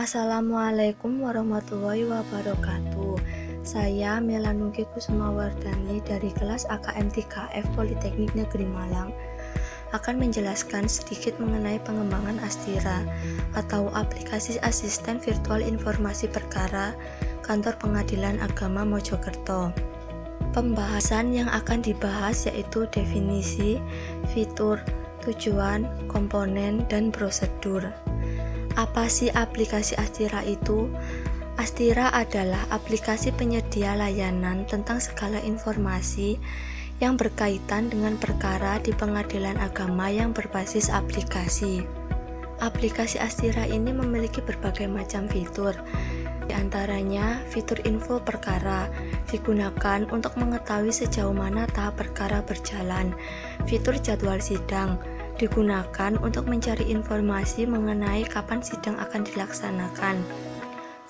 Assalamualaikum warahmatullahi wabarakatuh. Saya Melanugi Kusumawardani dari kelas AKM 3F Politeknik Negeri Malang akan menjelaskan sedikit mengenai pengembangan Astira atau aplikasi asisten virtual informasi perkara Kantor Pengadilan Agama Mojokerto. Pembahasan yang akan dibahas yaitu definisi, fitur, tujuan, komponen, dan prosedur. Apa sih aplikasi Astira itu? Astira adalah aplikasi penyedia layanan tentang segala informasi yang berkaitan dengan perkara di pengadilan agama yang berbasis aplikasi. Aplikasi Astira ini memiliki berbagai macam fitur. Di antaranya, fitur info perkara digunakan untuk mengetahui sejauh mana tahap perkara berjalan. Fitur jadwal sidang digunakan untuk mencari informasi mengenai kapan sidang akan dilaksanakan.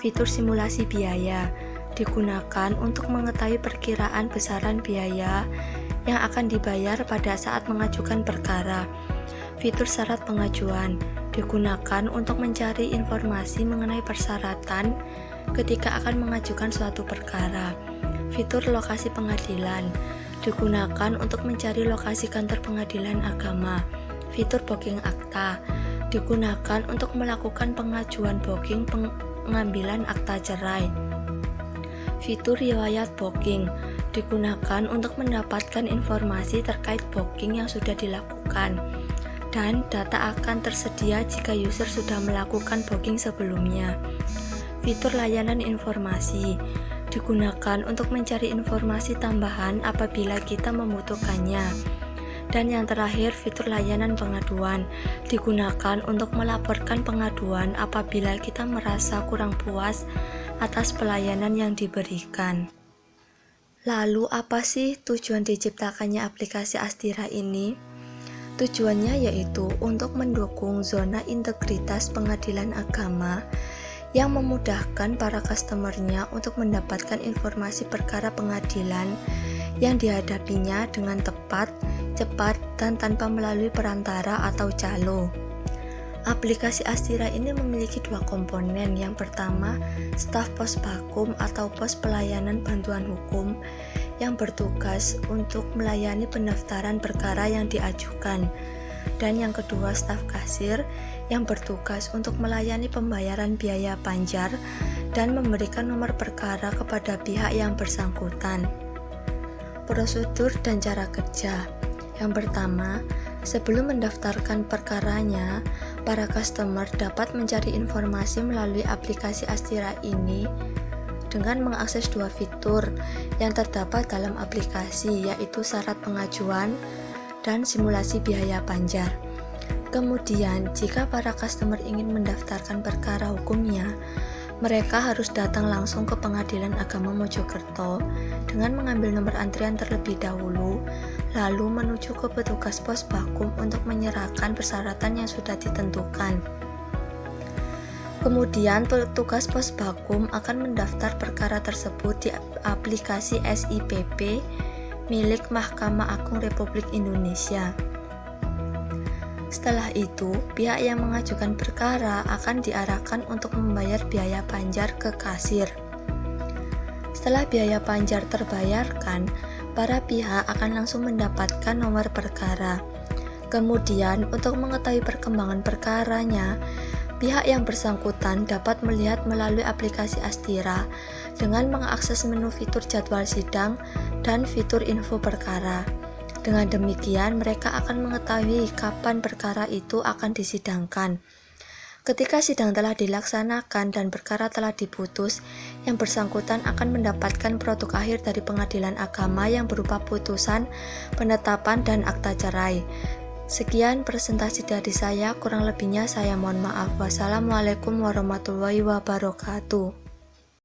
Fitur simulasi biaya digunakan untuk mengetahui perkiraan besaran biaya yang akan dibayar pada saat mengajukan perkara. Fitur syarat pengajuan digunakan untuk mencari informasi mengenai persyaratan ketika akan mengajukan suatu perkara. Fitur lokasi pengadilan digunakan untuk mencari lokasi kantor pengadilan agama. Fitur booking akta digunakan untuk melakukan pengajuan booking pengambilan akta cerai. Fitur riwayat booking digunakan untuk mendapatkan informasi terkait booking yang sudah dilakukan, dan data akan tersedia jika user sudah melakukan booking sebelumnya. Fitur layanan informasi digunakan untuk mencari informasi tambahan apabila kita membutuhkannya. Dan yang terakhir, fitur layanan pengaduan digunakan untuk melaporkan pengaduan apabila kita merasa kurang puas atas pelayanan yang diberikan. Lalu apa sih tujuan diciptakannya aplikasi Astira ini? Tujuannya yaitu untuk mendukung zona integritas pengadilan agama yang memudahkan para customernya untuk mendapatkan informasi perkara pengadilan yang dihadapinya dengan tepat, cepat, dan tanpa melalui perantara atau calo. Aplikasi Astira ini memiliki dua komponen. Yang pertama, staf pos bakum atau pos pelayanan bantuan hukum yang bertugas untuk melayani pendaftaran perkara yang diajukan. Dan yang kedua, staf kasir yang bertugas untuk melayani pembayaran biaya panjar dan memberikan nomor perkara kepada pihak yang bersangkutan. Prosedur dan cara kerja. Yang pertama, sebelum mendaftarkan perkaranya, para customer dapat mencari informasi melalui aplikasi Astira ini dengan mengakses dua fitur yang terdapat dalam aplikasi, yaitu syarat pengajuan dan simulasi biaya panjar. Kemudian, jika para customer ingin mendaftarkan perkara hukumnya, mereka harus datang langsung ke Pengadilan Agama Mojokerto dengan mengambil nomor antrian terlebih dahulu, lalu menuju ke petugas pos bakum untuk menyerahkan persyaratan yang sudah ditentukan. Kemudian petugas pos bakum akan mendaftar perkara tersebut di aplikasi SIPP milik Mahkamah Agung Republik Indonesia. Setelah itu, pihak yang mengajukan perkara akan diarahkan untuk membayar biaya panjar ke kasir. Setelah biaya panjar terbayarkan, para pihak akan langsung mendapatkan nomor perkara. Kemudian, untuk mengetahui perkembangan perkaranya, pihak yang bersangkutan dapat melihat melalui aplikasi Astira dengan mengakses menu fitur jadwal sidang dan fitur info perkara. Dengan demikian, mereka akan mengetahui kapan perkara itu akan disidangkan. Ketika sidang telah dilaksanakan dan perkara telah diputus, yang bersangkutan akan mendapatkan produk akhir dari pengadilan agama yang berupa putusan, penetapan, dan akta cerai. Sekian presentasi dari saya, kurang lebihnya saya mohon maaf. Wassalamualaikum warahmatullahi wabarakatuh.